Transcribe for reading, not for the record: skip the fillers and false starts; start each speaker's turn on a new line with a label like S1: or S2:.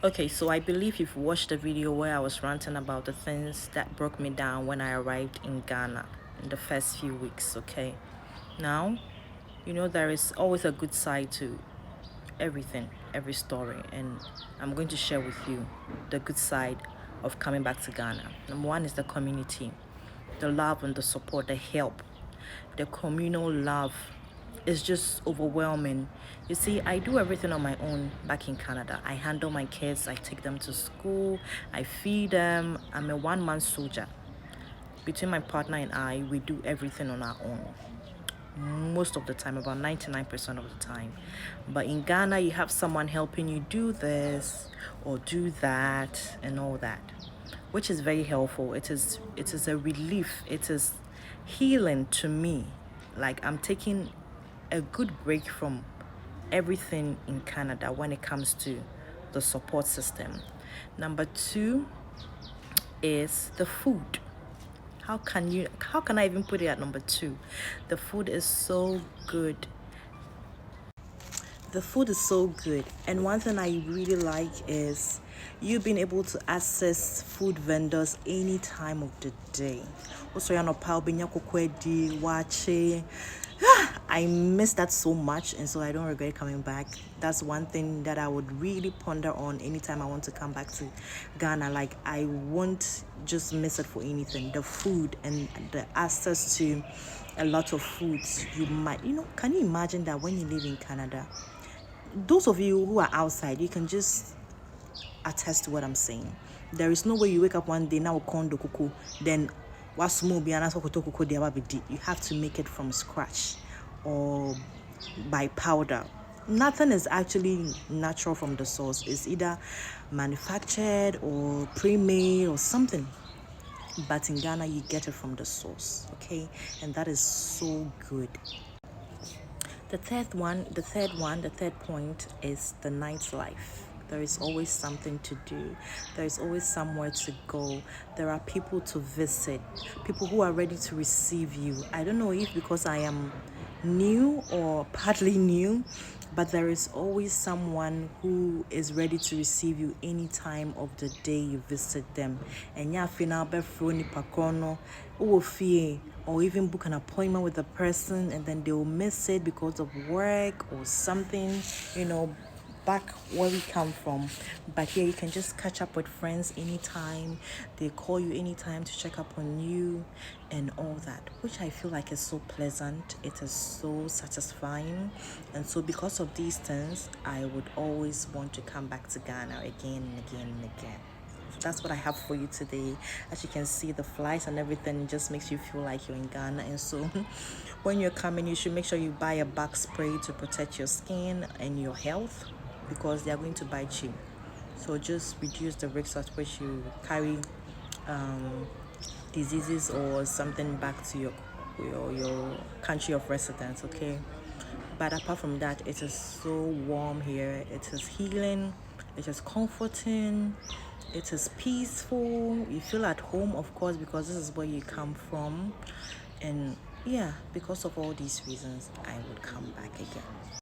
S1: Okay, so I believe you've watched the video where I was ranting about the things that broke me down when I arrived in Ghana in the first few weeks, okay? Now, there is always a good side to everything, every story, and I'm going to share with you the good side of coming back to Ghana. Number one is the community, the love and the support, the help, the communal love is just overwhelming. You see, I do everything on my own back in Canada. I handle my kids, I take them to school, I feed them. I'm a one-man soldier. Between my partner and I, we do everything on our own. Most of the time, about 99% of the time. But in Ghana, you have someone helping you do this or do that and all that, which is very helpful. It is a relief. It is healing to me. Like I'm taking a good break from everything in Canada when it comes to the support system. Number two is the food. How can I even put it at number two? The food is so good. The food is so good, and one thing I really like is you being able to access food vendors any time of the day. Also, I miss that so much, and so I don't regret coming back. That's one thing that I would really ponder on anytime I want to come back to Ghana. Like, I won't just miss it for anything. The food and the access to a lot of foods. Can you imagine that when you live in Canada? Those of you who are outside, you can just attest to what I'm saying. There is no way you wake up one day now kondo kuku, then you have to make it from scratch or by powder. Nothing is actually natural from the source. It's either manufactured or pre-made or something. But in Ghana, you get it from the source, okay? And that is so good. The third point is the nightlife. There is always something to do. There is always somewhere to go. There are people to visit, people who are ready to receive you. I don't know if because I am new or partly new, but there is always someone who is ready to receive you any time of the day you visit them. And or even book an appointment with a person and then they will miss it because of work or something, back where we come from. But here you can just catch up with friends anytime. They call you anytime to check up on you and all that, which I feel like is so pleasant. It is so satisfying. And so because of these things, I would always want to come back to Ghana again and again and again. That's what I have for you today. As you can see, the flights and everything just makes you feel like you're in Ghana. And so when you're coming, you should make sure you buy a back spray to protect your skin and your health, because they are going to bite you. So just reduce the risk at which you carry diseases or something back to your country of residence, okay? But apart from that, it is so warm here. It is healing. It is comforting. It is peaceful. You feel at home, of course, because this is where you come from. And yeah, because of all these reasons, I would come back again.